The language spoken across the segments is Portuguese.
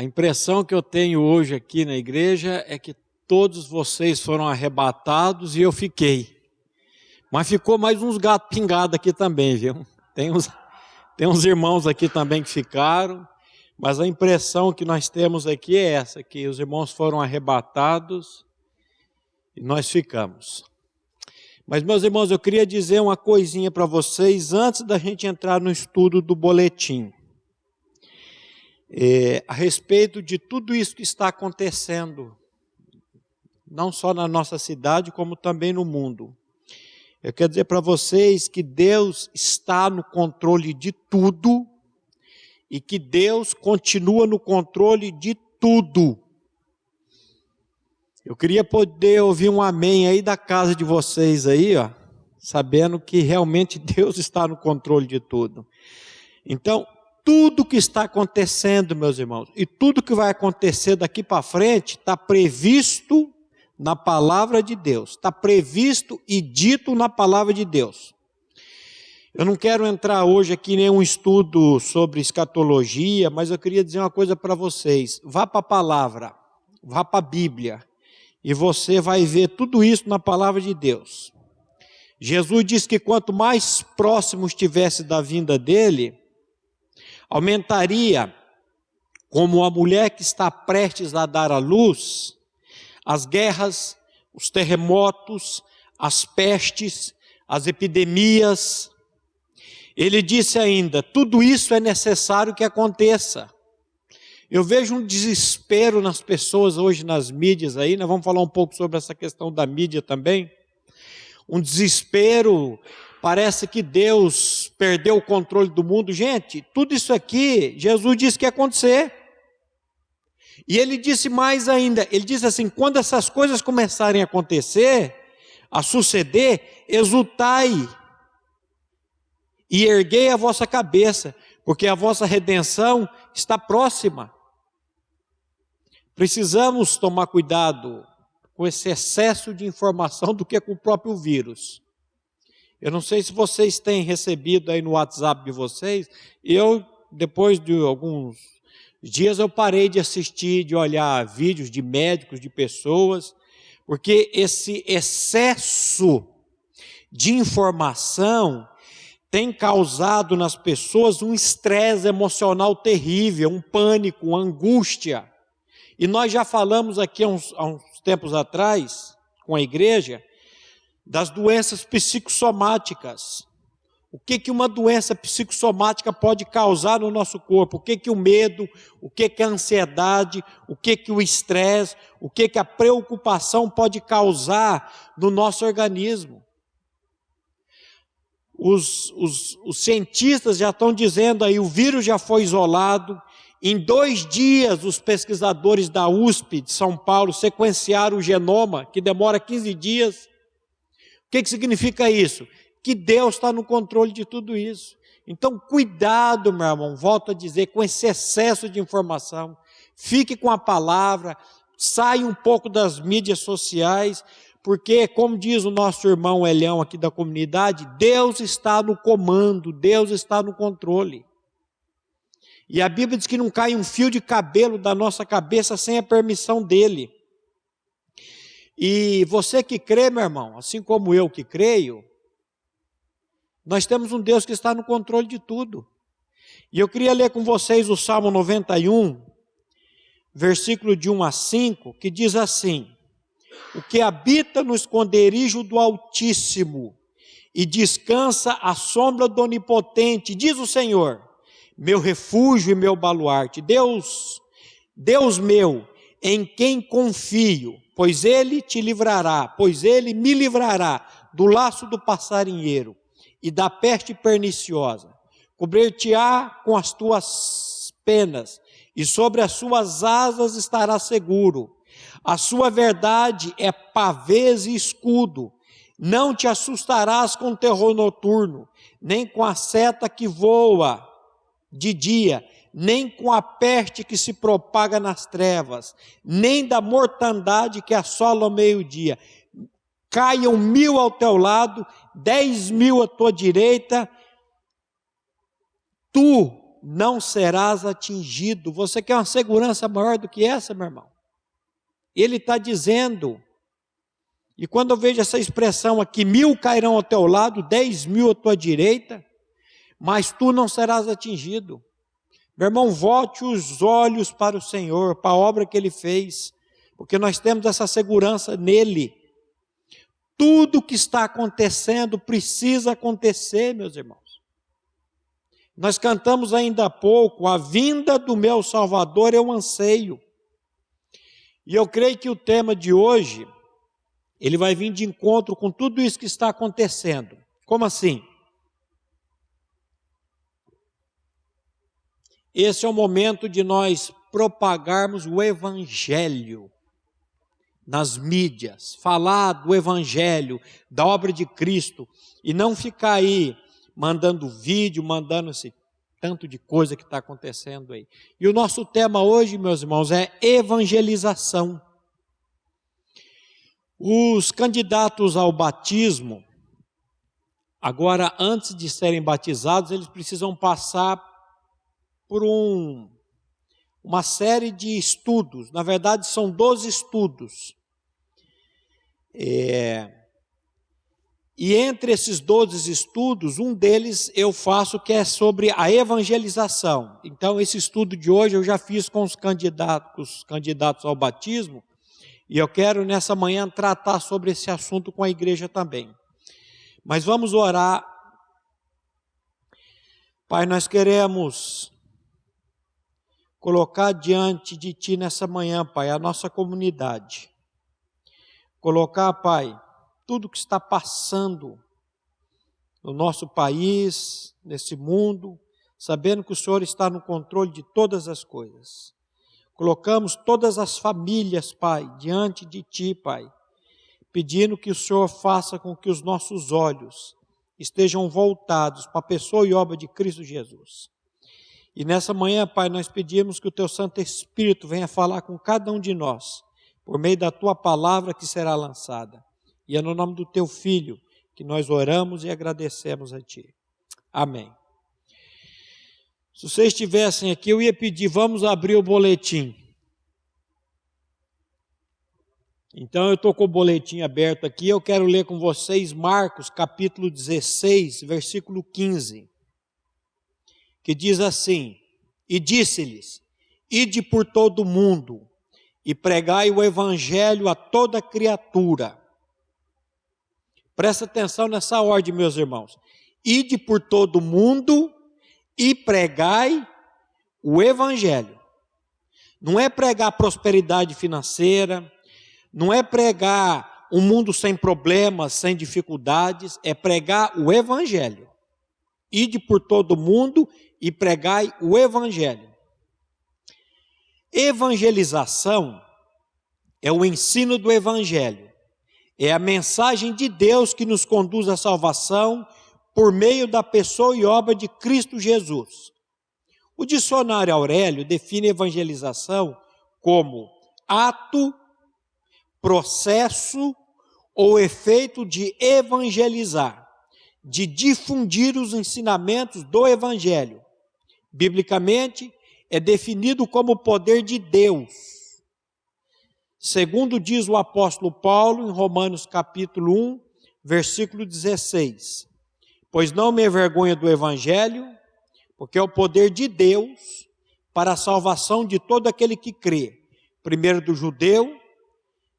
A impressão que eu tenho hoje aqui na igreja é que todos vocês foram arrebatados e eu fiquei. Mas ficou mais uns gatos pingados aqui também, viu? Tem uns irmãos aqui também que ficaram, mas a impressão que nós temos aqui é essa, que os irmãos foram arrebatados e nós ficamos. Mas, meus irmãos, eu queria dizer uma coisinha para vocês antes da gente entrar no estudo do boletim. A respeito de tudo isso que está acontecendo, não só na nossa cidade, como também no mundo. Eu quero dizer para vocês que Deus está no controle de tudo e que Deus continua no controle de tudo. Eu queria poder ouvir um amém aí da casa de vocês aí, ó, sabendo que realmente Deus está no controle de tudo. Então, tudo que está acontecendo, meus irmãos, e tudo que vai acontecer daqui para frente, está previsto na palavra de Deus, está previsto e dito na palavra de Deus. Eu não quero entrar hoje aqui em nenhum estudo sobre escatologia, mas eu queria dizer uma coisa para vocês. Vá para a palavra, vá para a Bíblia, e você vai ver tudo isso na palavra de Deus. Jesus disse que quanto mais próximo estivesse da vinda dele, aumentaria, como a mulher que está prestes a dar à luz, as guerras, os terremotos, as pestes, as epidemias. Ele disse ainda, tudo isso é necessário que aconteça. Eu vejo um desespero nas pessoas hoje nas mídias aí, nós vamos falar um pouco sobre essa questão da mídia também. Um desespero, parece que Deus perdeu o controle do mundo. Gente, tudo isso aqui, Jesus disse que ia acontecer. E ele disse mais ainda, ele disse assim, quando essas coisas começarem a acontecer, a suceder, exultai e erguei a vossa cabeça, porque a vossa redenção está próxima. Precisamos tomar cuidado com esse excesso de informação do que com o próprio vírus. Eu não sei se vocês têm recebido aí no WhatsApp de vocês, depois de alguns dias eu parei de assistir, de olhar vídeos de médicos, de pessoas, porque esse excesso de informação tem causado nas pessoas um estresse emocional terrível, um pânico, uma angústia. E nós já falamos aqui há uns tempos atrás, com a igreja, das doenças psicossomáticas. O que uma doença psicossomática pode causar no nosso corpo? O que o medo, o que a ansiedade, o que o estresse, o que a preocupação pode causar no nosso organismo? Os cientistas já estão dizendo aí, o vírus já foi isolado. Em 2 dias, os pesquisadores da USP de São Paulo sequenciaram o genoma, que demora 15 dias. O que significa isso? Que Deus está no controle de tudo isso. Então, cuidado, meu irmão, volto a dizer, com esse excesso de informação. Fique com a palavra, saia um pouco das mídias sociais, porque, como diz o nosso irmão Elião aqui da comunidade, Deus está no comando, Deus está no controle. E a Bíblia diz que não cai um fio de cabelo da nossa cabeça sem a permissão dele. E você que crê, meu irmão, assim como eu que creio, nós temos um Deus que está no controle de tudo. E eu queria ler com vocês o Salmo 91, versículo de 1 a 5, que diz assim: o que habita no esconderijo do Altíssimo e descansa à sombra do Onipotente, diz o Senhor, meu refúgio e meu baluarte, Deus meu, em quem confio, pois Ele te livrará, pois Ele me livrará do laço do passarinheiro e da peste perniciosa. Cobrir-te-á com as tuas penas, e sobre as suas asas estarás seguro. A sua verdade é pavês e escudo. Não te assustarás com o terror noturno, nem com a seta que voa de dia, nem com a peste que se propaga nas trevas, nem da mortandade que assola ao meio-dia. Caiam 1000 ao teu lado, 10.000 à tua direita, tu não serás atingido. Você quer uma segurança maior do que essa, meu irmão? Ele está dizendo, e quando eu vejo essa expressão aqui, 1000 cairão ao teu lado, 10.000 à tua direita, mas tu não serás atingido. Meu irmão, volte os olhos para o Senhor, para a obra que Ele fez, porque nós temos essa segurança nele. Tudo que está acontecendo precisa acontecer, meus irmãos. Nós cantamos ainda há pouco, a vinda do meu Salvador eu anseio. E eu creio que o tema de hoje, ele vai vir de encontro com tudo isso que está acontecendo. Como assim? Esse é o momento de nós propagarmos o Evangelho nas mídias, falar do Evangelho, da obra de Cristo, e não ficar aí mandando vídeo, mandando esse tanto de coisa que está acontecendo aí. E o nosso tema hoje, meus irmãos, é evangelização. Os candidatos ao batismo, agora, antes de serem batizados, eles precisam passar por uma série de estudos. Na verdade, são 12 estudos. E entre esses 12 estudos, um deles eu faço que é sobre a evangelização. Então, esse estudo de hoje eu já fiz com os candidatos ao batismo, e eu quero nessa manhã tratar sobre esse assunto com a igreja também. Mas vamos orar. Pai, nós queremos colocar diante de Ti nessa manhã, Pai, a nossa comunidade. Colocar, Pai, tudo que está passando no nosso país, nesse mundo, sabendo que o Senhor está no controle de todas as coisas. Colocamos todas as famílias, Pai, diante de Ti, Pai, pedindo que o Senhor faça com que os nossos olhos estejam voltados para a pessoa e obra de Cristo Jesus. E nessa manhã, Pai, nós pedimos que o Teu Santo Espírito venha falar com cada um de nós, por meio da Tua palavra que será lançada. E é no nome do Teu Filho que nós oramos e agradecemos a Ti. Amém. Se vocês estivessem aqui, eu ia pedir, vamos abrir o boletim. Então, eu estou com o boletim aberto aqui, eu quero ler com vocês Marcos, capítulo 16, versículo 15, que diz assim: e disse-lhes, ide por todo o mundo, e pregai o evangelho a toda criatura. Presta atenção nessa ordem, meus irmãos. Ide por todo o mundo e pregai o evangelho. Não é pregar prosperidade financeira, não é pregar um mundo sem problemas, sem dificuldades, é pregar o evangelho. Ide por todo o mundo e pregai o evangelho. Evangelização é o ensino do evangelho. É a mensagem de Deus que nos conduz à salvação por meio da pessoa e obra de Cristo Jesus. O dicionário Aurélio define evangelização como ato, processo ou efeito de evangelizar, de difundir os ensinamentos do evangelho. Biblicamente, é definido como poder de Deus. Segundo diz o apóstolo Paulo em Romanos capítulo 1, versículo 16. Pois não me envergonho do evangelho, porque é o poder de Deus para a salvação de todo aquele que crê, primeiro do judeu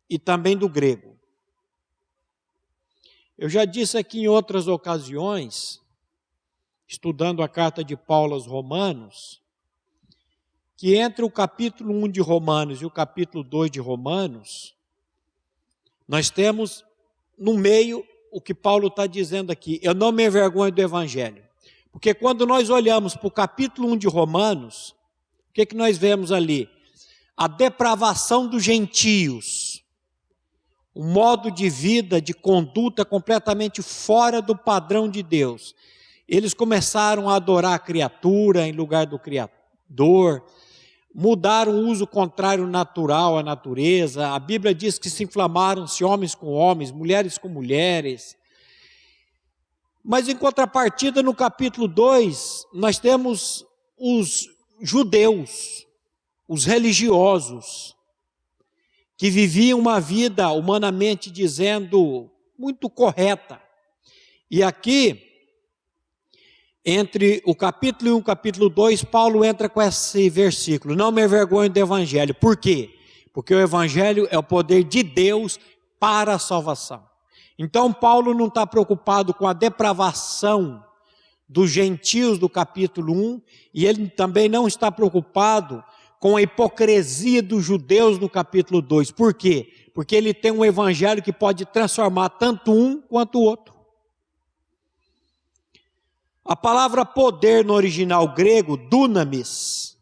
e também do grego. Eu já disse aqui em outras ocasiões, estudando a carta de Paulo aos Romanos, que entre o capítulo 1 de Romanos e o capítulo 2 de Romanos, nós temos no meio o que Paulo está dizendo aqui: eu não me envergonho do evangelho. Porque quando nós olhamos para o capítulo 1 de Romanos, o que nós vemos ali? A depravação dos gentios, um modo de vida, de conduta completamente fora do padrão de Deus. Eles começaram a adorar a criatura em lugar do Criador, mudaram o uso contrário natural à natureza. A Bíblia diz que se inflamaram-se homens com homens, mulheres com mulheres. Mas em contrapartida, no capítulo 2, nós temos os judeus, os religiosos, que viviam uma vida, humanamente dizendo, muito correta. E aqui, entre o capítulo 1 e o capítulo 2, Paulo entra com esse versículo: não me envergonho do evangelho. Por quê? Porque o evangelho é o poder de Deus para a salvação. Então Paulo não está preocupado com a depravação dos gentios do capítulo 1, e ele também não está preocupado com a hipocrisia dos judeus no capítulo 2. Por quê? Porque ele tem um evangelho que pode transformar tanto um quanto o outro. A palavra poder no original grego, dunamis,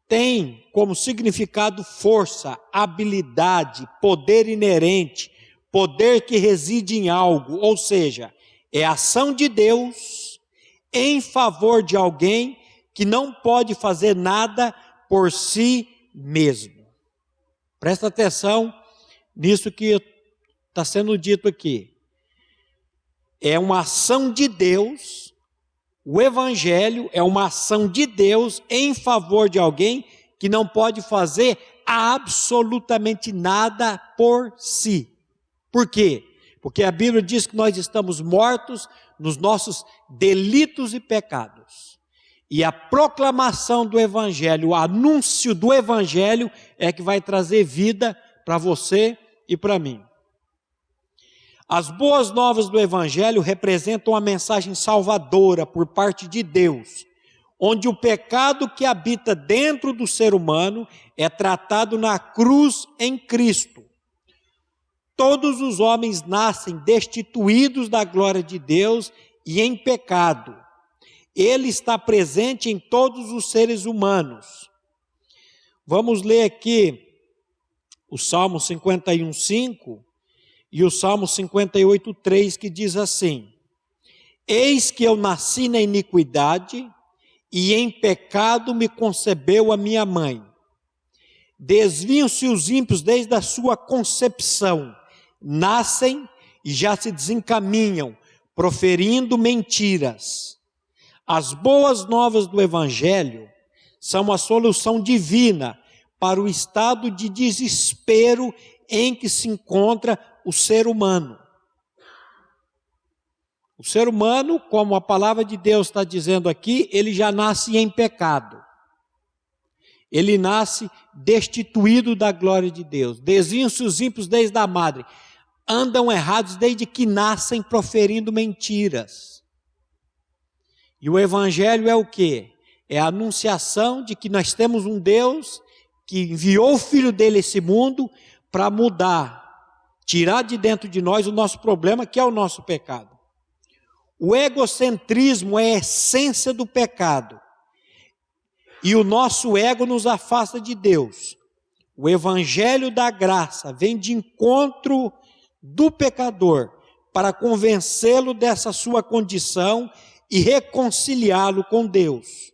tem como significado força, habilidade, poder inerente, poder que reside em algo, ou seja, é a ação de Deus em favor de alguém que não pode fazer nada por si mesmo. Presta atenção nisso que está sendo dito aqui. É uma ação de Deus, o evangelho é uma ação de Deus em favor de alguém que não pode fazer absolutamente nada por si. Por quê? Porque a Bíblia diz que nós estamos mortos nos nossos delitos e pecados. E a proclamação do evangelho, o anúncio do evangelho é que vai trazer vida para você e para mim. As boas novas do evangelho representam a mensagem salvadora por parte de Deus, onde o pecado que habita dentro do ser humano é tratado na cruz em Cristo. Todos os homens nascem destituídos da glória de Deus e em pecado. Ele está presente em todos os seres humanos. Vamos ler aqui o Salmo 51:5 e o Salmo 58:3, que diz assim: eis que eu nasci na iniquidade, e em pecado me concebeu a minha mãe. Desviam-se os ímpios desde a sua concepção, nascem e já se desencaminham, proferindo mentiras. As boas novas do evangelho são a solução divina para o estado de desespero em que se encontra o ser humano. O ser humano, como a palavra de Deus está dizendo aqui, ele já nasce em pecado. Ele nasce destituído da glória de Deus. Desviam-se os ímpios desde a madre. Andam errados desde que nascem, proferindo mentiras. E o evangelho é o quê? É a anunciação de que nós temos um Deus que enviou o Filho dele a esse mundo para mudar, tirar de dentro de nós o nosso problema, que é o nosso pecado. O egocentrismo é a essência do pecado. E o nosso ego nos afasta de Deus. O evangelho da graça vem de encontro do pecador para convencê-lo dessa sua condição e reconciliá-lo com Deus.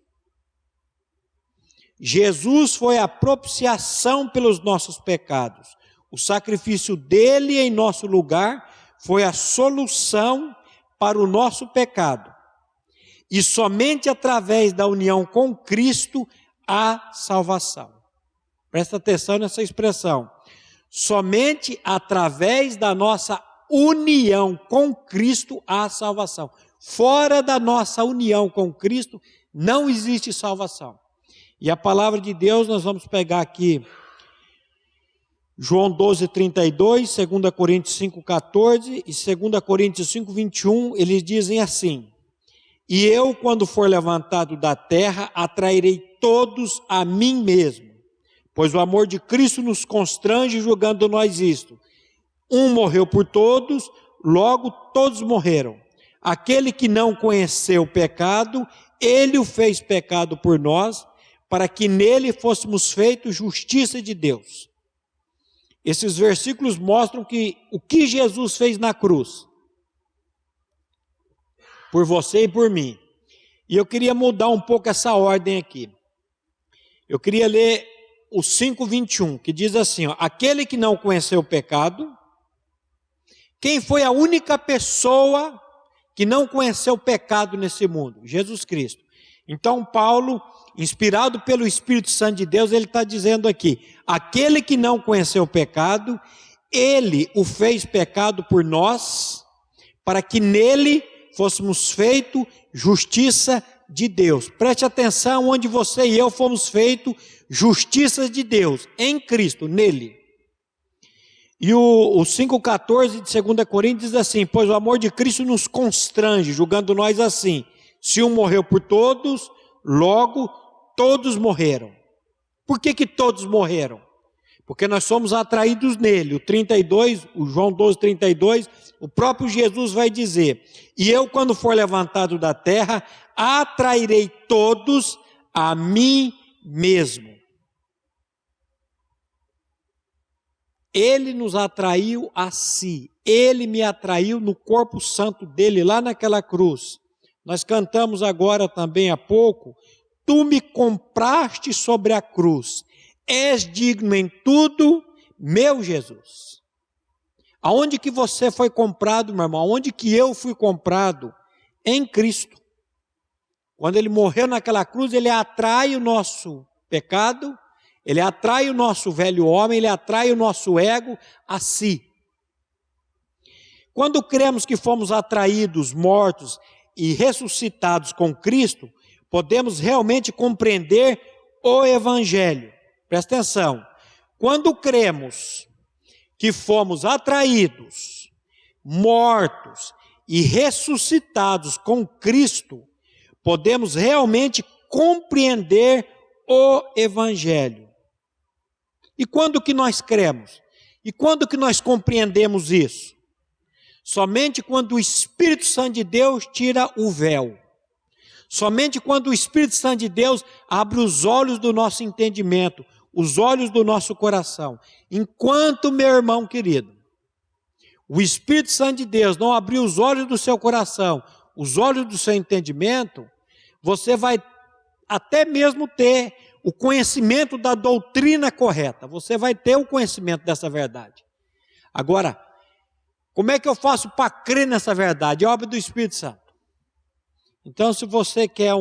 Jesus foi a propiciação pelos nossos pecados. O sacrifício dele em nosso lugar foi a solução para o nosso pecado. E somente através da união com Cristo há salvação. Presta atenção nessa expressão. Somente através da nossa união com Cristo há salvação. Fora da nossa união com Cristo não existe salvação. E a palavra de Deus nós vamos pegar aqui João 12:32, 2 Coríntios 5:14 e 2 Coríntios 5:21, eles dizem assim: e eu, quando for levantado da terra, atrairei todos a mim mesmo, pois o amor de Cristo nos constrange, julgando nós isto: um morreu por todos, logo todos morreram. Aquele que não conheceu o pecado, ele o fez pecado por nós, para que nele fôssemos feitos justiça de Deus. Esses versículos mostram que o que Jesus fez na cruz, por você e por mim. E eu queria mudar um pouco essa ordem aqui. Eu queria ler o 5:21, que diz assim, ó, aquele que não conheceu o pecado, quem foi a única pessoa que não conheceu o pecado nesse mundo? Jesus Cristo. Então Paulo, inspirado pelo Espírito Santo de Deus, ele está dizendo aqui, aquele que não conheceu o pecado, ele o fez pecado por nós, para que nele fôssemos feito justiça de Deus. Preste atenção onde você e eu fomos feitos justiça de Deus, em Cristo, nele. E o 5,14 de 2 Coríntios diz assim, pois o amor de Cristo nos constrange, julgando nós assim, se um morreu por todos, logo todos morreram. Por que todos morreram? Porque nós somos atraídos nele. O 32, o João 12, 32, o próprio Jesus vai dizer, e eu quando for levantado da terra, atrairei todos a mim mesmo. Ele nos atraiu a si, ele me atraiu no corpo santo dele, lá naquela cruz. Nós cantamos agora também há pouco, tu me compraste sobre a cruz, és digno em tudo, meu Jesus. Aonde que você foi comprado, meu irmão? Aonde que eu fui comprado? Em Cristo. Quando ele morreu naquela cruz, ele atrai o nosso pecado, ele atrai o nosso velho homem, ele atrai o nosso ego a si. Quando cremos que fomos atraídos, mortos e ressuscitados com Cristo, podemos realmente compreender o Evangelho. Presta atenção. Quando cremos que fomos atraídos, mortos e ressuscitados com Cristo, podemos realmente compreender o Evangelho. E quando que nós cremos? E quando que nós compreendemos isso? Somente quando o Espírito Santo de Deus tira o véu. Somente quando o Espírito Santo de Deus abre os olhos do nosso entendimento, os olhos do nosso coração. Enquanto, meu irmão querido, o Espírito Santo de Deus não abrir os olhos do seu coração, os olhos do seu entendimento, você vai até mesmo ter o conhecimento da doutrina correta. Você vai ter o conhecimento dessa verdade. Agora, como é que eu faço para crer nessa verdade? É obra do Espírito Santo. Então, se você quer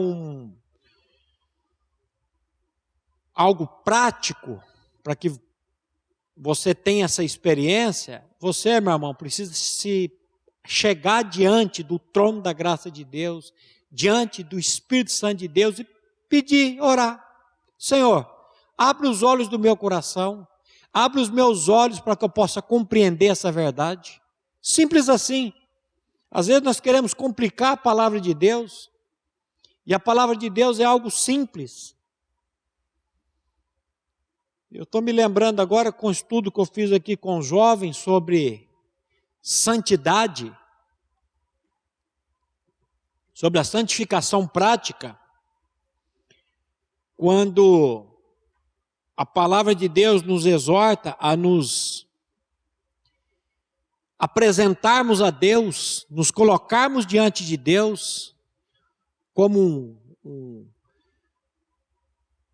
algo prático, para que você tenha essa experiência, você, meu irmão, precisa se chegar diante do trono da graça de Deus, diante do Espírito Santo de Deus e pedir, orar. Senhor, abre os olhos do meu coração, abre os meus olhos para que eu possa compreender essa verdade. Simples assim. Às vezes nós queremos complicar a palavra de Deus, e a palavra de Deus é algo simples. Eu estou me lembrando agora com o estudo que eu fiz aqui com os jovens sobre santidade, sobre a santificação prática, quando a palavra de Deus nos exorta a nos apresentarmos a Deus, nos colocarmos diante de Deus, como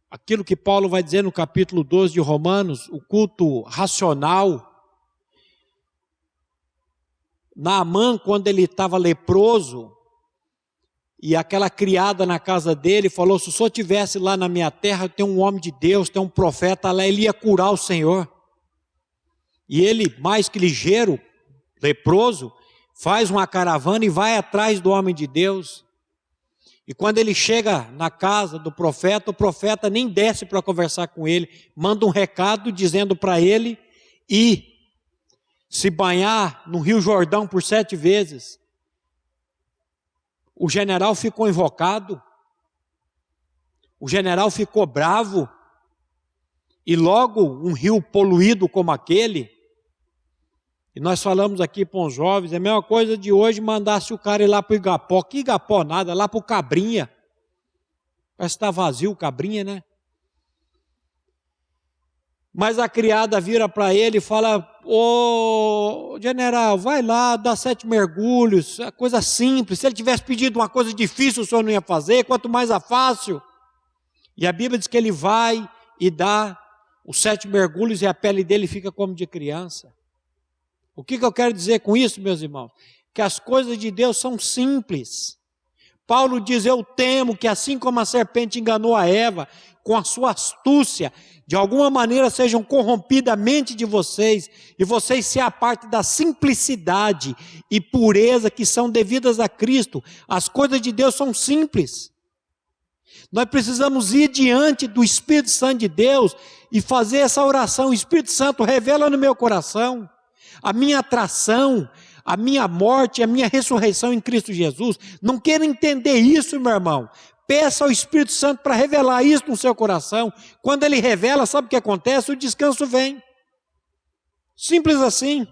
aquilo que Paulo vai dizer no capítulo 12 de Romanos, o culto racional. Naamã, quando ele estava leproso, e aquela criada na casa dele falou, se o senhor estivesse lá na minha terra, tem um homem de Deus, tem um profeta lá, ele ia curar o Senhor. E ele, mais que ligeiro, leproso, faz uma caravana e vai atrás do homem de Deus. E quando ele chega na casa do profeta, o profeta nem desce para conversar com ele, manda um recado dizendo para ele ir se banhar no Rio Jordão por 7 vezes. O general ficou invocado, o general ficou bravo, e logo um rio poluído como aquele, e nós falamos aqui para os jovens, é a mesma coisa de hoje mandasse o cara ir lá para o Igapó. Que Igapó nada, lá para o Cabrinha. Parece que está vazio o Cabrinha, né? Mas a criada vira para ele e fala, ô general, vai lá, dá 7 mergulhos, é coisa simples. Se ele tivesse pedido uma coisa difícil, o senhor não ia fazer, quanto mais a fácil. E a Bíblia diz que ele vai e dá os 7 mergulhos e a pele dele fica como de criança. O que eu quero dizer com isso, meus irmãos? Que as coisas de Deus são simples. Paulo diz: eu temo que assim como a serpente enganou a Eva, com a sua astúcia, de alguma maneira sejam corrompida a mente de vocês, e vocês se apartem da simplicidade e pureza que são devidas a Cristo. As coisas de Deus são simples. Nós precisamos ir diante do Espírito Santo de Deus e fazer essa oração: Espírito Santo, revela no meu coração a minha atração, a minha morte, a minha ressurreição em Cristo Jesus. Não queira entender isso, meu irmão. Peça ao Espírito Santo para revelar isso no seu coração. Quando Ele revela, sabe o que acontece? O descanso vem. Simples assim.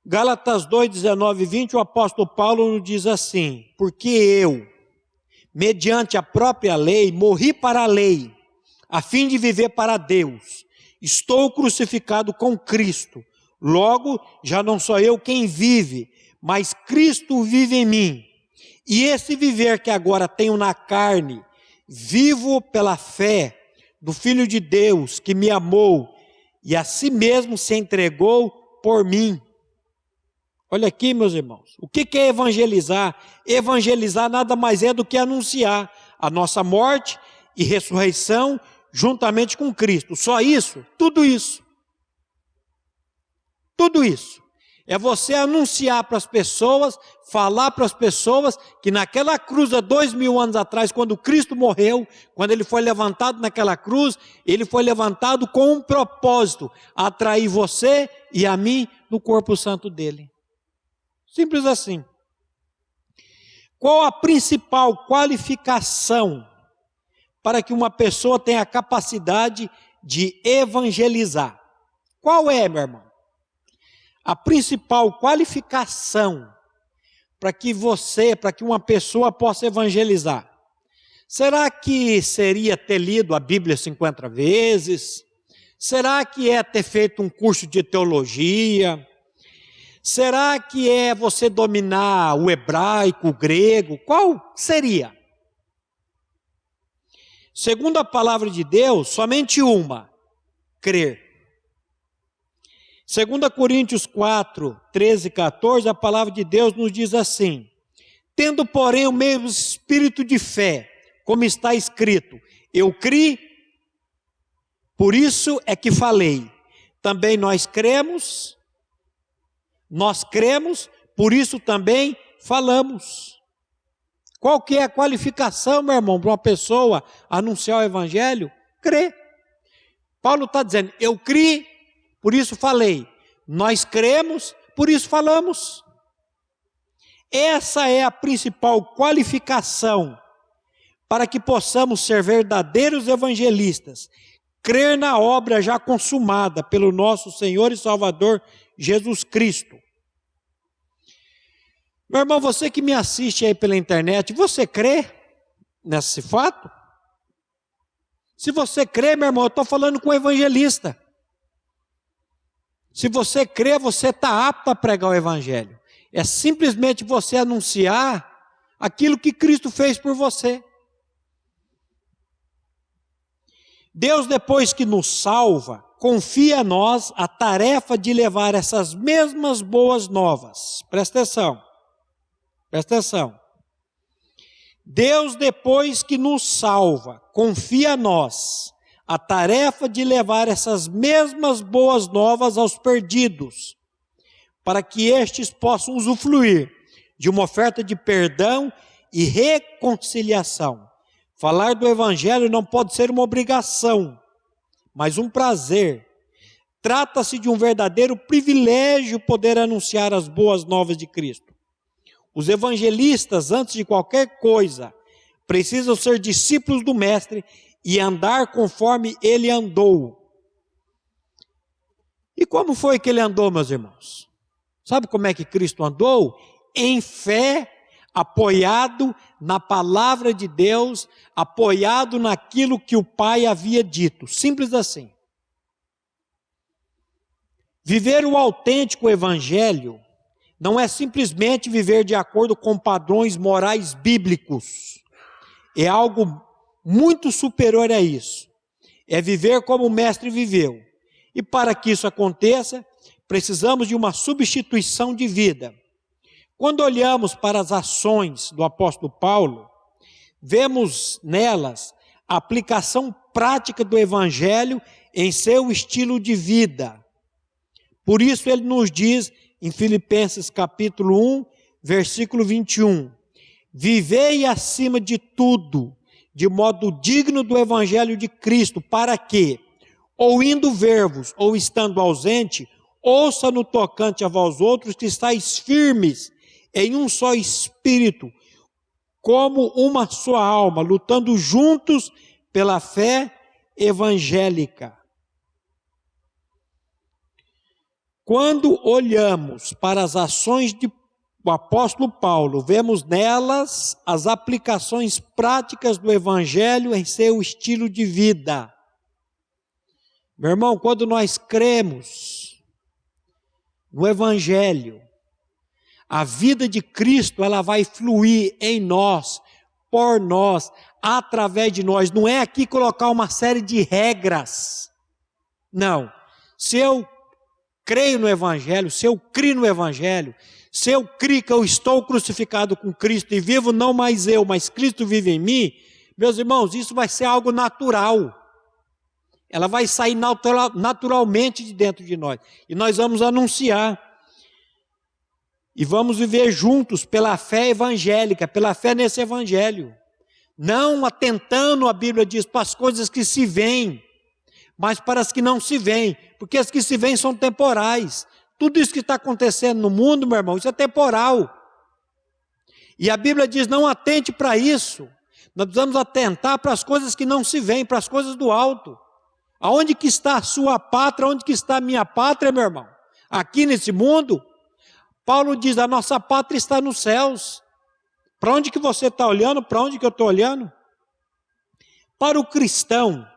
Gálatas 2, 19 e 20, o apóstolo Paulo nos diz assim: porque eu, mediante a própria lei, morri para a lei, a fim de viver para Deus. Estou crucificado com Cristo. Logo, já não sou eu quem vive, mas Cristo vive em mim. E esse viver que agora tenho na carne, vivo pela fé do Filho de Deus, que me amou e a si mesmo se entregou por mim. Olha aqui, meus irmãos, o que é evangelizar? Evangelizar nada mais é do que anunciar a nossa morte e ressurreição juntamente com Cristo. Só isso? Tudo isso. Tudo isso. É você anunciar para as pessoas, falar para as pessoas que naquela cruz há 2000 anos atrás, quando Cristo morreu, quando Ele foi levantado naquela cruz, Ele foi levantado com um propósito: atrair você e a mim no corpo santo dEle. Simples assim. Qual a principal qualificação para que uma pessoa tenha a capacidade de evangelizar? Qual é, meu irmão? A principal qualificação para que uma pessoa possa evangelizar. Será que seria ter lido a Bíblia 50 vezes? Será que é ter feito um curso de teologia? Será que é você dominar o hebraico, o grego? Qual seria? Segundo a palavra de Deus, somente uma: crer. 2 Coríntios 4, 13 e 14, a palavra de Deus nos diz assim: tendo, porém, o mesmo espírito de fé, como está escrito, eu criei, por isso é que falei. Também nós cremos, por isso também falamos. Qual que é a qualificação, meu irmão, para uma pessoa anunciar o evangelho? Crer. Paulo está dizendo: eu criei, por isso falei. Nós cremos, por isso falamos. Essa é a principal qualificação para que possamos ser verdadeiros evangelistas. Crer na obra já consumada pelo nosso Senhor e Salvador Jesus Cristo. Meu irmão, você que me assiste aí pela internet, você crê nesse fato? Se você crê, meu irmão, eu estou falando com o evangelista. Se você crê, você está apto a pregar o evangelho. É simplesmente você anunciar aquilo que Cristo fez por você. Deus, depois que nos salva, confia a nós a tarefa de levar essas mesmas boas novas. Presta atenção. Presta atenção. Deus, depois que nos salva, confia a nós a tarefa de levar essas mesmas boas novas aos perdidos, para que estes possam usufruir de uma oferta de perdão e reconciliação. Falar do evangelho não pode ser uma obrigação, mas um prazer. Trata-se de um verdadeiro privilégio poder anunciar as boas novas de Cristo. Os evangelistas, antes de qualquer coisa, precisam ser discípulos do Mestre e andar conforme Ele andou. E como foi que Ele andou, meus irmãos? Sabe como é que Cristo andou? Em fé, apoiado na palavra de Deus, apoiado naquilo que o Pai havia dito. Simples assim. Viver o autêntico evangelho não é simplesmente viver de acordo com padrões morais bíblicos. É algo muito superior a isso. É viver como o Mestre viveu. E para que isso aconteça, precisamos de uma substituição de vida. Quando olhamos para as ações do apóstolo Paulo, vemos nelas a aplicação prática do evangelho em seu estilo de vida. Por isso ele nos diz em Filipenses capítulo 1, versículo 21, vivei acima de tudo, de modo digno do evangelho de Cristo, para que, ou indo ver-vos, ou estando ausente, ouça no tocante a vós outros que estáis firmes em um só espírito, como uma só alma, lutando juntos pela fé evangélica. Quando olhamos para as ações do apóstolo Paulo, vemos nelas as aplicações práticas do evangelho em seu estilo de vida. Meu irmão, quando nós cremos no evangelho, a vida de Cristo, ela vai fluir em nós, por nós, através de nós. Não é aqui colocar uma série de regras. Não. Se eu creio no evangelho, se eu crio no evangelho, se eu crio que eu estou crucificado com Cristo e vivo não mais eu, mas Cristo vive em mim, meus irmãos, isso vai ser algo natural. Ela vai sair naturalmente de dentro de nós. E nós vamos anunciar. E vamos viver juntos pela fé evangélica, pela fé nesse evangelho. Não atentando, a Bíblia diz, para as coisas que se veem, mas para as que não se veem. Porque as que se veem são temporais. Tudo isso que está acontecendo no mundo, meu irmão, isso é temporal. E a Bíblia diz, não atente para isso. Nós precisamos atentar para as coisas que não se veem, para as coisas do alto. Aonde que está a sua pátria, onde que está a minha pátria, meu irmão? Aqui nesse mundo? Paulo diz, a nossa pátria está nos céus. Para onde que você está olhando? Para onde que eu estou olhando? Para o cristão,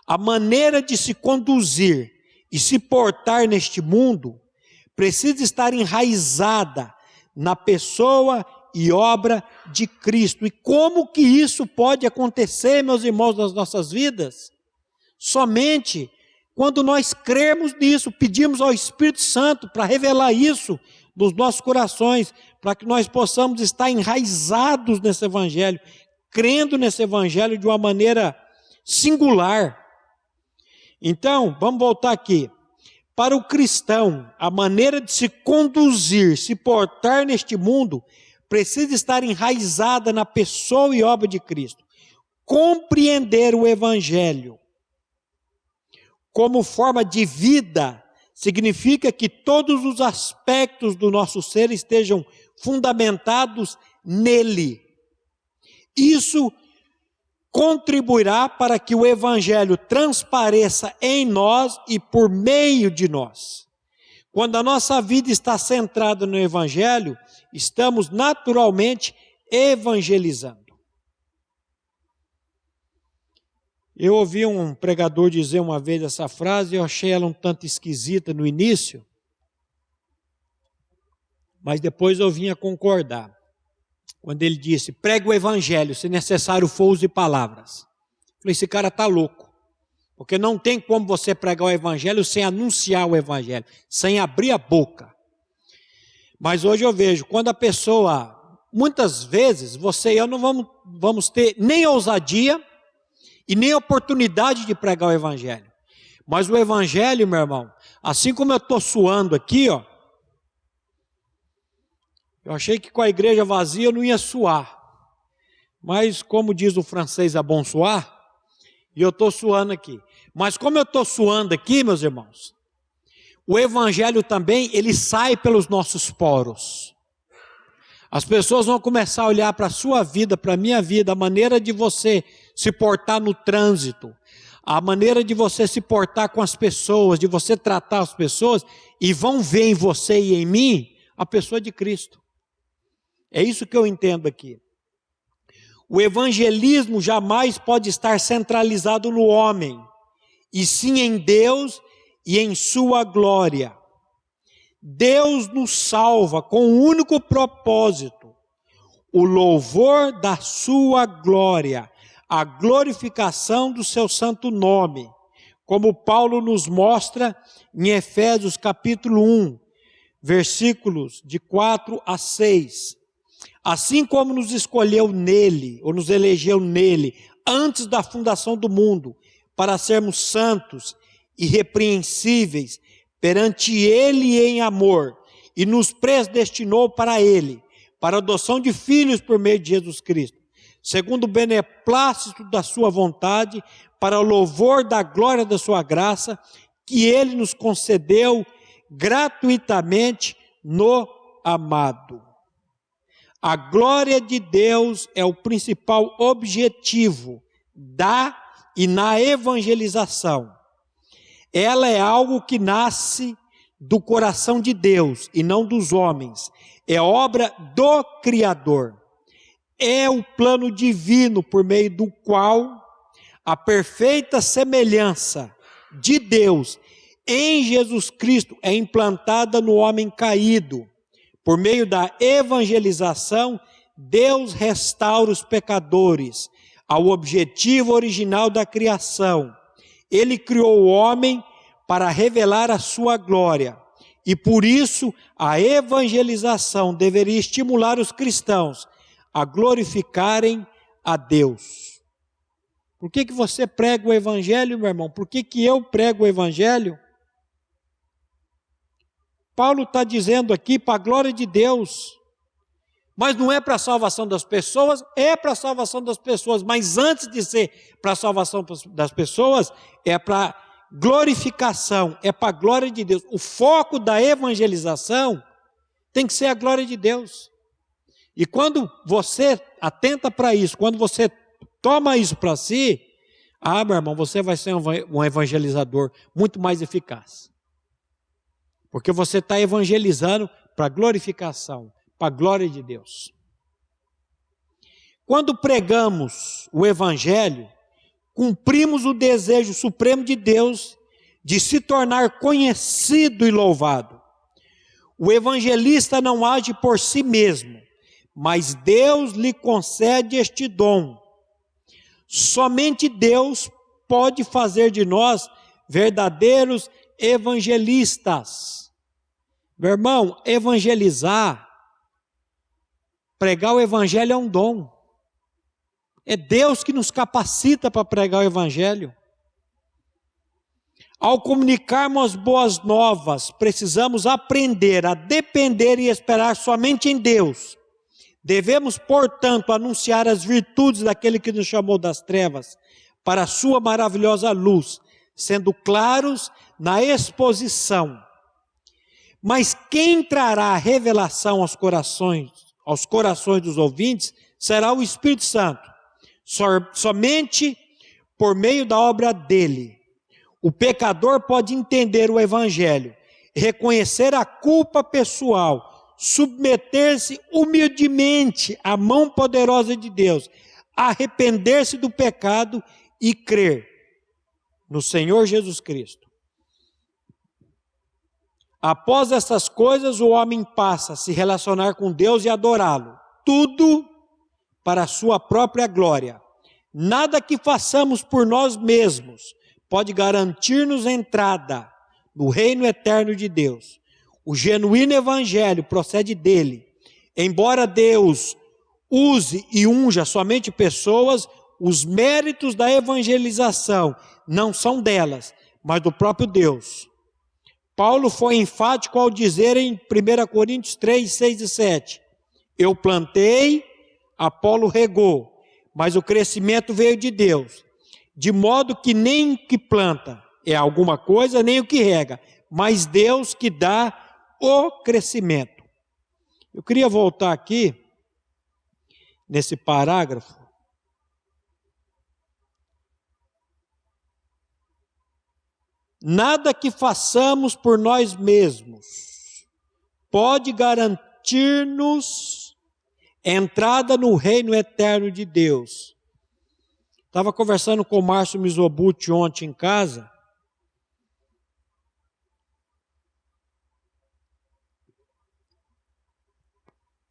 a maneira de se conduzir e se portar neste mundo precisa estar enraizada na pessoa e obra de Cristo. E como que isso pode acontecer, meus irmãos, nas nossas vidas? Somente quando nós cremos nisso, pedimos ao Espírito Santo para revelar isso nos nossos corações, para que nós possamos estar enraizados nesse evangelho, crendo nesse evangelho de uma maneira singular. Então, vamos voltar aqui. Para o cristão, a maneira de se conduzir, se portar neste mundo, precisa estar enraizada na pessoa e obra de Cristo. Compreender o evangelho como forma de vida significa que todos os aspectos do nosso ser estejam fundamentados nele. Isso contribuirá para que o evangelho transpareça em nós e por meio de nós. Quando a nossa vida está centrada no evangelho, estamos naturalmente evangelizando. Eu ouvi um pregador dizer uma vez essa frase, eu achei ela um tanto esquisita no início, mas depois eu vim a concordar. Quando ele disse, pregue o evangelho, se necessário for use palavras. Eu falei, esse cara está louco, porque não tem como você pregar o evangelho sem anunciar o evangelho, sem abrir a boca. Mas hoje eu vejo, quando a pessoa, muitas vezes, você e eu não vamos ter nem ousadia, e nem oportunidade de pregar o evangelho. Mas o evangelho, meu irmão, assim como eu estou suando aqui, ó, eu achei que com a igreja vazia eu não ia suar. Mas como diz o francês, é bom suar, e eu estou suando aqui. Mas como eu estou suando aqui, meus irmãos, o evangelho também, ele sai pelos nossos poros. As pessoas vão começar a olhar para a sua vida, para a minha vida, a maneira de você se portar no trânsito, a maneira de você se portar com as pessoas, de você tratar as pessoas, e vão ver em você e em mim a pessoa de Cristo. É isso que eu entendo aqui. O evangelismo jamais pode estar centralizado no homem, e sim em Deus e em sua glória. Deus nos salva com um único propósito, o louvor da sua glória, a glorificação do seu santo nome. como Paulo nos mostra em Efésios capítulo 1, versículos de 4 a 6. Assim como nos escolheu nele, ou nos elegeu nele, antes da fundação do mundo, para sermos santos, irrepreensíveis, perante ele em amor, e nos predestinou para ele, para a adoção de filhos por meio de Jesus Cristo, segundo o beneplácito da sua vontade, para o louvor da glória da sua graça, que ele nos concedeu gratuitamente no amado. A glória de Deus é o principal objetivo e na evangelização. Ela é algo que nasce do coração de Deus e não dos homens. É obra do Criador. É o plano divino por meio do qual a perfeita semelhança de Deus em Jesus Cristo é implantada no homem caído. Por meio da evangelização, Deus restaura os pecadores ao objetivo original da criação. Ele criou o homem para revelar a sua glória. E por isso, a evangelização deveria estimular os cristãos a glorificarem a Deus. Por que você prega o evangelho, meu irmão? Por que eu prego o evangelho? Paulo está dizendo aqui para a glória de Deus. Mas não é para a salvação das pessoas, é para a salvação das pessoas. Mas antes de ser para a salvação das pessoas, é para glorificação, é para a glória de Deus. O foco da evangelização tem que ser a glória de Deus. E quando você atenta para isso, quando você toma isso para si, meu irmão, você vai ser um evangelizador muito mais eficaz. Porque você está evangelizando para glorificação, para a glória de Deus. Quando pregamos o evangelho, cumprimos o desejo supremo de Deus de se tornar conhecido e louvado. O evangelista não age por si mesmo, mas Deus lhe concede este dom. Somente Deus pode fazer de nós verdadeiros evangelistas. Meu irmão, evangelizar, pregar o evangelho é um dom. É Deus que nos capacita para pregar o evangelho. Ao comunicarmos boas novas, precisamos aprender a depender e esperar somente em Deus. Devemos, portanto, anunciar as virtudes daquele que nos chamou das trevas para a sua maravilhosa luz, sendo claros na exposição. Mas quem trará a revelação aos corações dos ouvintes será o Espírito Santo, somente por meio da obra dele. O pecador pode entender o evangelho, reconhecer a culpa pessoal, submeter-se humildemente à mão poderosa de Deus, arrepender-se do pecado e crer no Senhor Jesus Cristo. Após essas coisas, o homem passa a se relacionar com Deus e adorá-lo. Tudo para a sua própria glória. Nada que façamos por nós mesmos pode garantir-nos entrada no reino eterno de Deus. O genuíno evangelho procede dele. Embora Deus use e unja somente pessoas, os méritos da evangelização não são delas, mas do próprio Deus. Paulo foi enfático ao dizer em 1 Coríntios 3, 6 e 7, eu plantei, Apolo regou, mas o crescimento veio de Deus, de modo que nem o que planta é alguma coisa, nem o que rega, mas Deus que dá o crescimento. Eu queria voltar aqui, nesse parágrafo, nada que façamos por nós mesmos pode garantir-nos entrada no reino eterno de Deus. Estava conversando com o Márcio Mizobuti ontem em casa.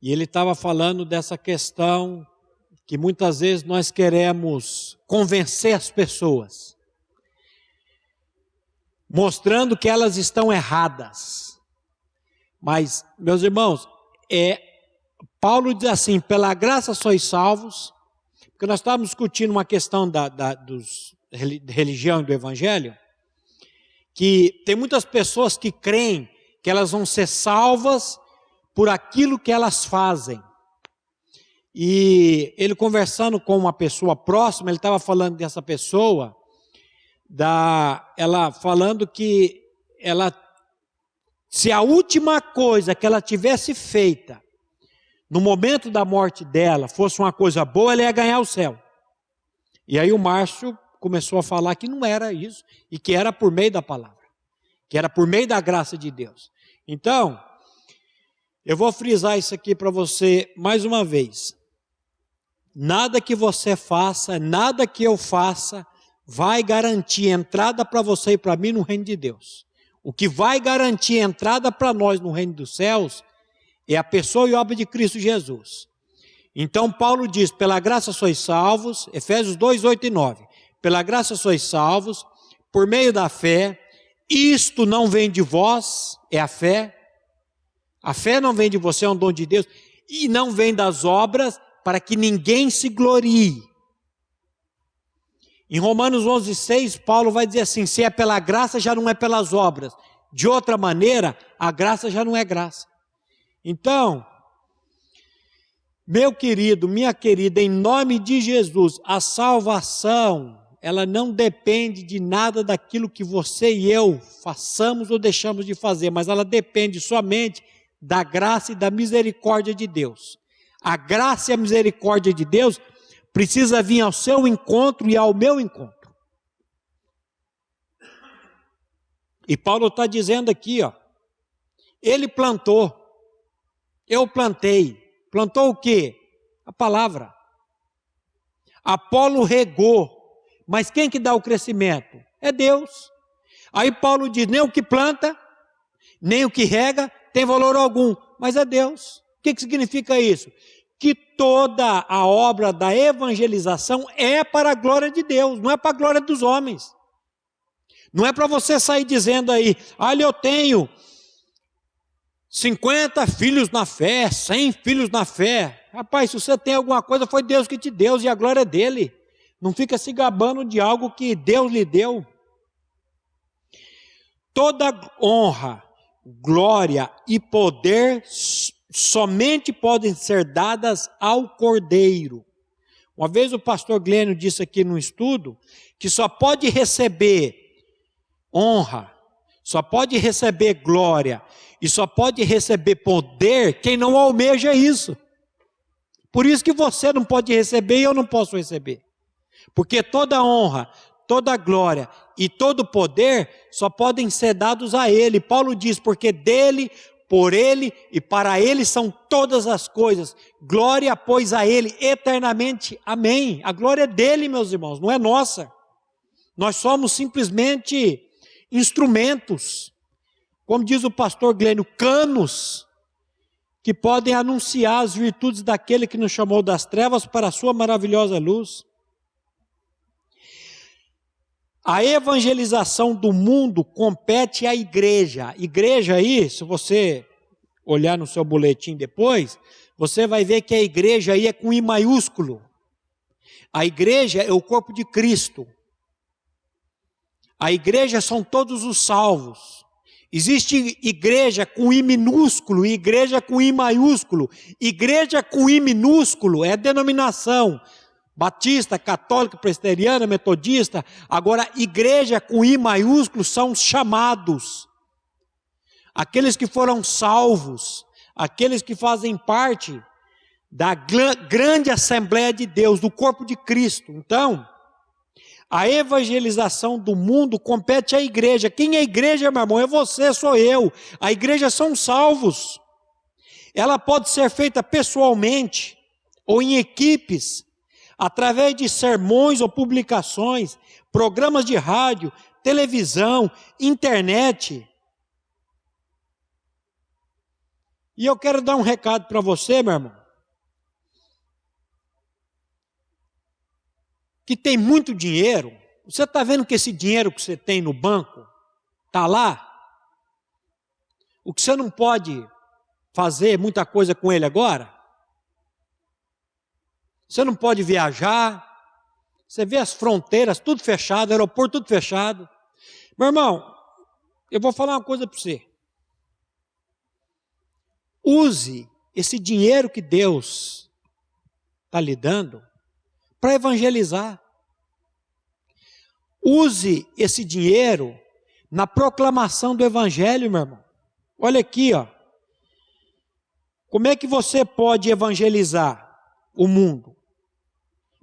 E ele estava falando dessa questão que muitas vezes nós queremos convencer as pessoas. mostrando que elas estão erradas. Mas, meus irmãos, Paulo diz assim, pela graça sois salvos, porque nós estávamos discutindo uma questão da religião e do evangelho, que tem muitas pessoas que creem que elas vão ser salvas por aquilo que elas fazem. E ele conversando com uma pessoa próxima, ele estava falando dessa pessoa, ela falando que se a última coisa que ela tivesse feita no momento da morte dela fosse uma coisa boa, ela ia ganhar o céu. E aí o Márcio começou a falar que não era isso, e que era por meio da palavra, que era por meio da graça de Deus. Então, eu vou frisar isso aqui para você mais uma vez. Nada que você faça, nada que eu faça, vai garantir entrada para você e para mim no reino de Deus. O que vai garantir entrada para nós no reino dos céus é a pessoa e obra de Cristo Jesus. Então Paulo diz, pela graça sois salvos, Efésios 2, 8 e 9. Pela graça sois salvos, por meio da fé, isto não vem de vós, é a fé. A fé não vem de você, é um dom de Deus, e não vem das obras, para que ninguém se glorie. Em Romanos 11, 6, Paulo vai dizer assim, se é pela graça, já não é pelas obras. De outra maneira, a graça já não é graça. Então, meu querido, minha querida, em nome de Jesus, a salvação, ela não depende de nada daquilo que você e eu façamos ou deixamos de fazer, mas ela depende somente da graça e da misericórdia de Deus. A graça e a misericórdia de Deus precisa vir ao seu encontro e ao meu encontro. E Paulo está dizendo aqui, ó, ele plantou, eu plantei. Plantou o quê? A palavra. Apolo regou, mas quem que dá o crescimento? É Deus. Aí Paulo diz, nem o que planta, nem o que rega, tem valor algum, mas é Deus. O que significa isso? Que toda a obra da evangelização é para a glória de Deus, não é para a glória dos homens. Não é para você sair dizendo aí, olha, eu tenho 50 filhos na fé, 100 filhos na fé. Rapaz, se você tem alguma coisa, foi Deus que te deu e a glória é dele. Não fica se gabando de algo que Deus lhe deu. Toda honra, glória e poder somente podem ser dadas ao Cordeiro. Uma vez o pastor Glênio disse aqui no estudo que só pode receber honra, só pode receber glória e só pode receber poder quem não almeja isso. Por isso que você não pode receber e eu não posso receber. Porque toda honra, toda glória e todo poder só podem ser dados a Ele. Paulo diz, porque dele, por Ele e para Ele são todas as coisas. Glória, pois, a Ele eternamente. Amém. A glória é dele, meus irmãos, não é nossa. Nós somos simplesmente instrumentos. Como diz o pastor Glênio, canos que podem anunciar as virtudes daquele que nos chamou das trevas para a sua maravilhosa luz. A evangelização do mundo compete à igreja. Igreja aí, se você olhar no seu boletim depois, você vai ver que a igreja aí é com I maiúsculo. A igreja é o corpo de Cristo. A igreja são todos os salvos. Existe igreja com I minúsculo e igreja com I maiúsculo. Igreja com I minúsculo é denominação. Batista, católica, presbiteriana, metodista. Agora, igreja com I maiúsculo são os chamados. Aqueles que foram salvos. Aqueles que fazem parte da grande Assembleia de Deus, do corpo de Cristo. Então, a evangelização do mundo compete à igreja. Quem é a igreja, meu irmão? É você, sou eu. A igreja são salvos. Ela pode ser feita pessoalmente ou em equipes, através de sermões ou publicações, programas de rádio, televisão, internet. E eu quero dar um recado para você, meu irmão, que tem muito dinheiro. Você está vendo que esse dinheiro que você tem no banco, está lá. O que você não pode fazer muita coisa com ele agora. Você não pode viajar. Você vê as fronteiras tudo fechado, aeroporto tudo fechado. Meu irmão, eu vou falar uma coisa para você. Use esse dinheiro que Deus está lhe dando para evangelizar. Use esse dinheiro na proclamação do evangelho, meu irmão. Olha aqui, ó. Como é que você pode evangelizar o mundo?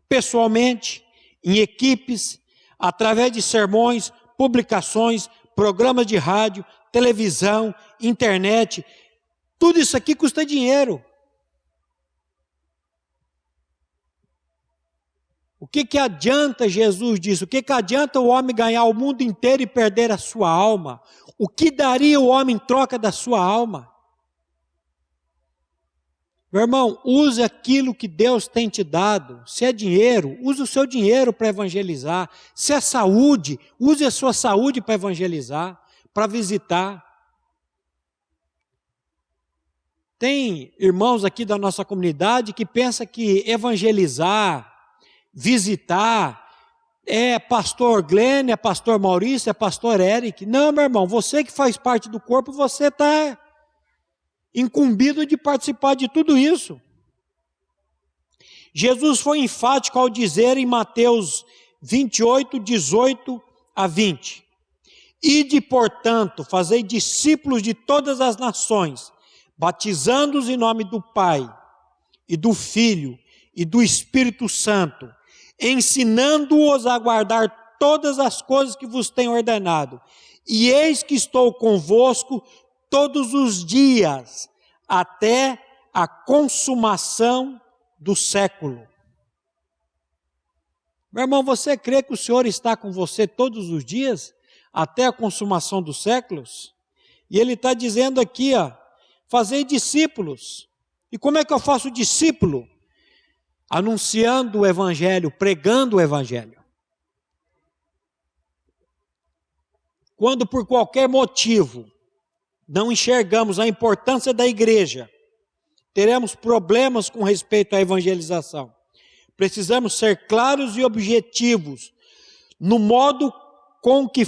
Pessoalmente, em equipes, através de sermões, publicações, programas de rádio, televisão, internet. Tudo isso aqui custa dinheiro. O que adianta, Jesus disse, o que adianta o homem ganhar o mundo inteiro e perder a sua alma? O que daria o homem em troca da sua alma? Meu irmão, use aquilo que Deus tem te dado. Se é dinheiro, use o seu dinheiro para evangelizar. Se é saúde, use a sua saúde para evangelizar, para visitar. Tem irmãos aqui da nossa comunidade que pensam que evangelizar, visitar, é pastor Glenn, é pastor Maurício, é pastor Eric. Não, meu irmão, você que faz parte do corpo, você está incumbido de participar de tudo isso. Jesus foi enfático ao dizer em Mateus 28, 18 a 20. Ide, portanto, fazei discípulos de todas as nações, batizando-os em nome do Pai, e do Filho, e do Espírito Santo, ensinando-os a guardar todas as coisas que vos tenho ordenado. E eis que estou convosco todos os dias, até a consumação do século. Meu irmão, você crê que o Senhor está com você todos os dias, até a consumação dos séculos? E Ele está dizendo aqui, ó, fazei discípulos. E como é que eu faço discípulo? Anunciando o Evangelho, pregando o Evangelho. Quando por qualquer motivo não enxergamos a importância da igreja, teremos problemas com respeito à evangelização. Precisamos ser claros e objetivos no modo com que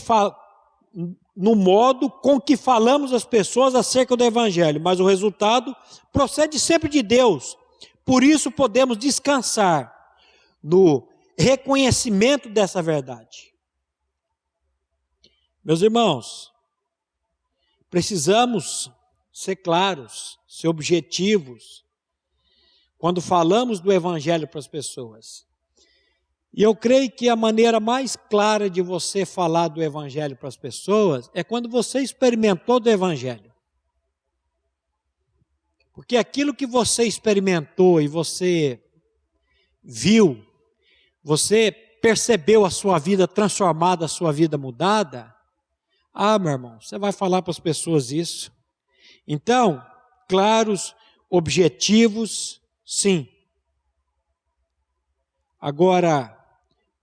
falamos às pessoas acerca do Evangelho, mas o resultado procede sempre de Deus. Por isso podemos descansar no reconhecimento dessa verdade. Meus irmãos, precisamos ser claros, ser objetivos, quando falamos do Evangelho para as pessoas. E eu creio que a maneira mais clara de você falar do Evangelho para as pessoas é quando você experimentou do Evangelho. Porque aquilo que você experimentou e você viu, você percebeu a sua vida transformada, a sua vida mudada, meu irmão, você vai falar para as pessoas isso. Então, claros, objetivos, sim. Agora,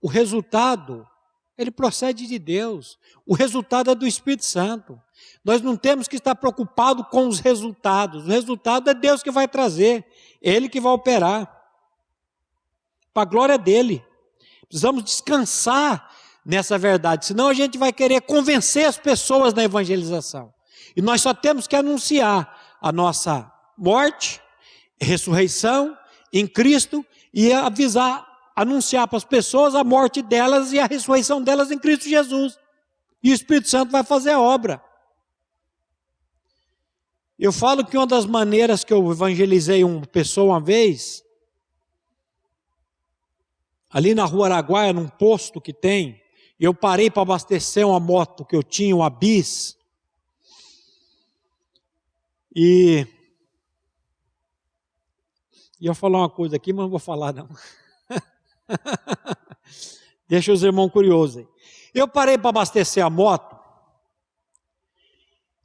o resultado, ele procede de Deus. O resultado é do Espírito Santo. Nós não temos que estar preocupados com os resultados. O resultado é Deus que vai trazer. Ele que vai operar. Para a glória dele. Precisamos descansar nessa verdade. Senão a gente vai querer convencer as pessoas na evangelização. E nós só temos que anunciar a nossa morte, ressurreição em Cristo e anunciar para as pessoas a morte delas e a ressurreição delas em Cristo Jesus. E o Espírito Santo vai fazer a obra. Eu falo que uma das maneiras que eu evangelizei uma pessoa uma vez, ali na Rua Araguaia, num posto que tem, eu parei para abastecer uma moto que eu tinha, uma Bis, e eu vou falar uma coisa aqui, mas não vou falar não. Deixa os irmãos curiosos aí. Eu parei para abastecer a moto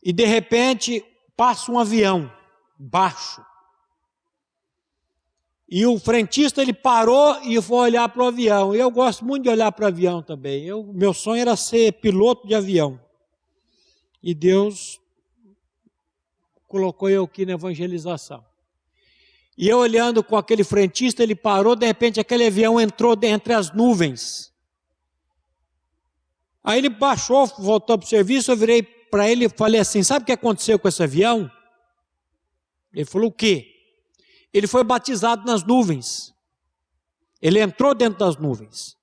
e de repente passa um avião baixo. E o frentista ele parou e foi olhar para o avião. Eu gosto muito de olhar para o avião também. Meu sonho era ser piloto de avião. E Deus colocou eu aqui na evangelização. E eu olhando com aquele frentista, ele parou, de repente aquele avião entrou entre as nuvens. Aí ele baixou, voltou para o serviço, eu virei para ele e falei assim, sabe o que aconteceu com esse avião? Ele falou, o quê? Ele foi batizado nas nuvens. Ele entrou dentro das nuvens.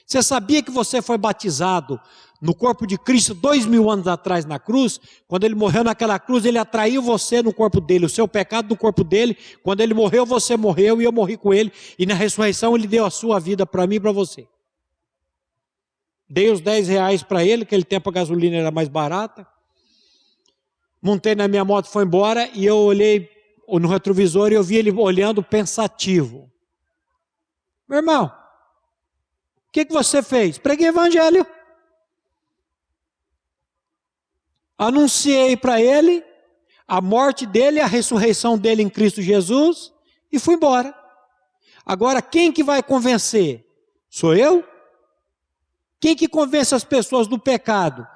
Você sabia que você foi batizado no corpo de Cristo 2000 anos atrás na cruz? Quando ele morreu naquela cruz, ele atraiu você no corpo dele, o seu pecado no corpo dele. Quando ele morreu, você morreu e eu morri com ele. E na ressurreição ele deu a sua vida para mim e para você. Dei os R$10 para ele, que aquele tempo a gasolina era mais barata. Montei na minha moto, foi embora e eu olhei no retrovisor e eu vi ele olhando pensativo. Meu irmão, o que você fez? Preguei evangelho. Anunciei para ele a morte dele, a ressurreição dele em Cristo Jesus e fui embora. Agora, quem que vai convencer? Sou eu? Quem que convence as pessoas do pecado,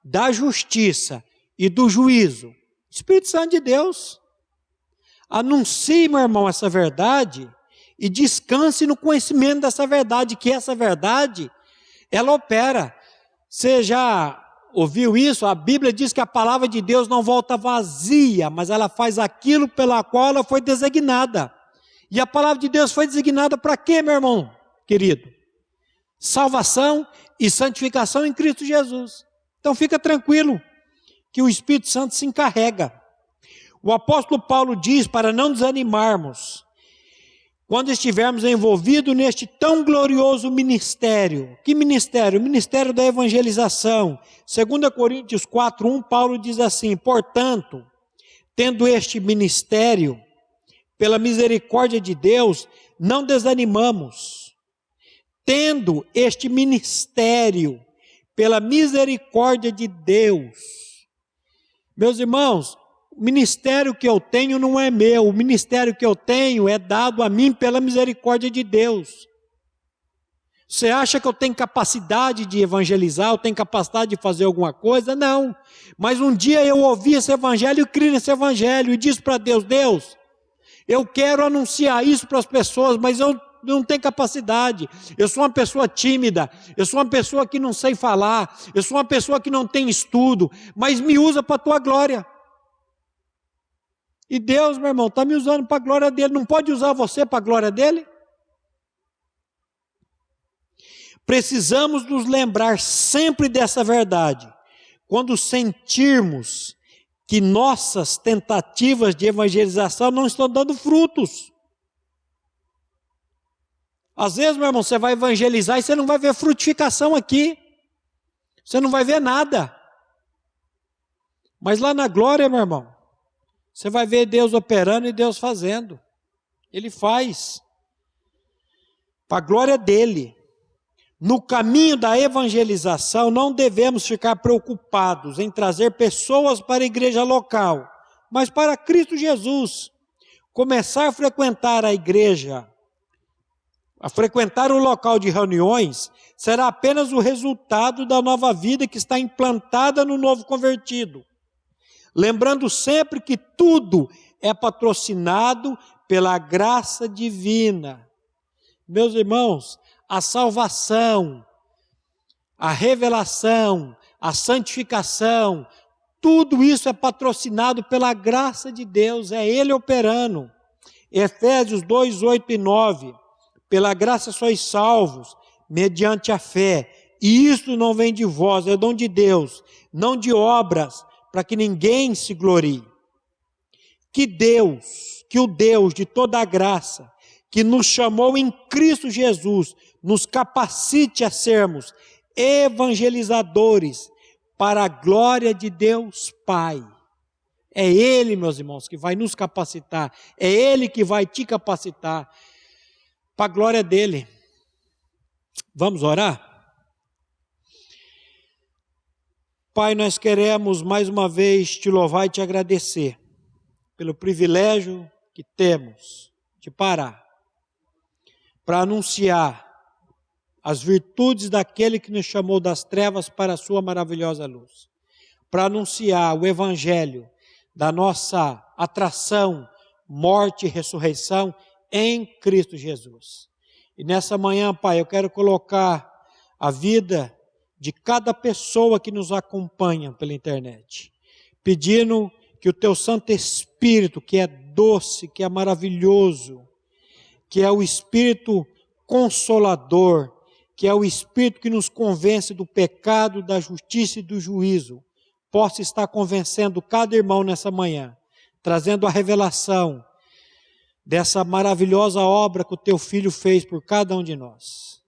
da justiça e do juízo? Espírito Santo de Deus. Anuncie, meu irmão, essa verdade e descanse no conhecimento dessa verdade, que essa verdade, ela opera. Você já ouviu isso? A Bíblia diz que a palavra de Deus não volta vazia, mas ela faz aquilo pela qual ela foi designada. E a palavra de Deus foi designada para quê, meu irmão querido? Salvação e santificação em Cristo Jesus. Então fica tranquilo que o Espírito Santo se encarrega. O apóstolo Paulo diz para não desanimarmos quando estivermos envolvidos neste tão glorioso ministério. Que ministério? O ministério da evangelização. 2 Coríntios 4:1, Paulo diz assim: portanto, tendo este ministério, pela misericórdia de Deus, não desanimamos. Tendo este ministério, pela misericórdia de Deus. Meus irmãos, o ministério que eu tenho não é meu, o ministério que eu tenho é dado a mim pela misericórdia de Deus. Você acha que eu tenho capacidade de evangelizar, eu tenho capacidade de fazer alguma coisa? Não. Mas um dia eu ouvi esse evangelho e criei nesse evangelho e disse para Deus, Deus, eu quero anunciar isso para as pessoas, mas eu não tenho capacidade, eu sou uma pessoa tímida, eu sou uma pessoa que não sei falar, eu sou uma pessoa que não tem estudo, mas me usa para a tua glória. E Deus, meu irmão, está me usando para a glória dele, não pode usar você para a glória dele? Precisamos nos lembrar sempre dessa verdade, quando sentirmos que nossas tentativas de evangelização não estão dando frutos. Às vezes, meu irmão, você vai evangelizar e você não vai ver frutificação aqui. Você não vai ver nada. Mas lá na glória, meu irmão, você vai ver Deus operando e Deus fazendo. Ele faz. Para a glória dele. No caminho da evangelização, não devemos ficar preocupados em trazer pessoas para a igreja local, mas para Cristo Jesus. Começar a frequentar a igreja, a frequentar o local de reuniões, será apenas o resultado da nova vida que está implantada no novo convertido. Lembrando sempre que tudo é patrocinado pela graça divina. Meus irmãos, a salvação, a revelação, a santificação, tudo isso é patrocinado pela graça de Deus, é Ele operando. Efésios 2, 8 e 9. Pela graça sois salvos, mediante a fé. E isto não vem de vós, é dom de Deus, não de obras, para que ninguém se glorie. Que o Deus de toda a graça, que nos chamou em Cristo Jesus, nos capacite a sermos evangelizadores para a glória de Deus Pai. É Ele, meus irmãos, que vai nos capacitar, é Ele que vai te capacitar para a glória dEle. Vamos orar? Pai, nós queremos mais uma vez te louvar e te agradecer pelo privilégio que temos de parar para anunciar as virtudes daquele que nos chamou das trevas para a sua maravilhosa luz. para anunciar o evangelho da nossa atração, morte e ressurreição em Cristo Jesus. E nessa manhã, Pai, eu quero colocar a vida de cada pessoa que nos acompanha pela internet, pedindo que o Teu Santo Espírito, que é doce, que é maravilhoso, que é o Espírito Consolador, que é o Espírito que nos convence do pecado, da justiça e do juízo, possa estar convencendo cada irmão nessa manhã, trazendo a revelação dessa maravilhosa obra que o Teu Filho fez por cada um de nós.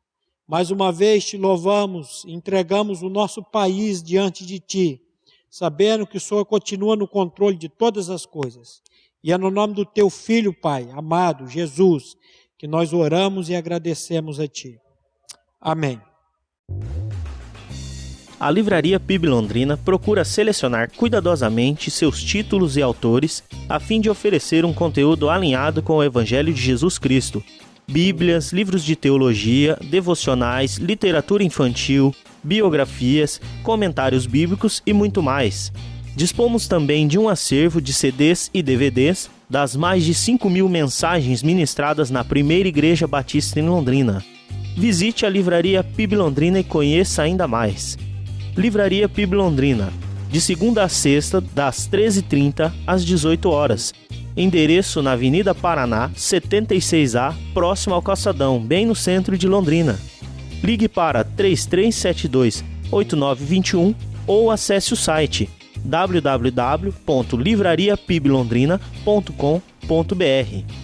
Mais uma vez te louvamos, entregamos o nosso país diante de Ti, sabendo que o Senhor continua no controle de todas as coisas. E é no nome do Teu Filho, Pai, amado, Jesus, que nós oramos e agradecemos a Ti. Amém. A Livraria PIB Londrina procura selecionar cuidadosamente seus títulos e autores a fim de oferecer um conteúdo alinhado com o Evangelho de Jesus Cristo. Bíblias, livros de teologia, devocionais, literatura infantil, biografias, comentários bíblicos e muito mais. Dispomos também de um acervo de CDs e DVDs das mais de 5.000 mensagens ministradas na Primeira Igreja Batista em Londrina. Visite a Livraria PIB Londrina e conheça ainda mais. Livraria PIB Londrina, de segunda a sexta, das 13h30 às 18h. Endereço na Avenida Paraná, 76A, próximo ao Calçadão, bem no centro de Londrina. Ligue para 3372-8921 ou acesse o site www.livrariapiblondrina.com.br.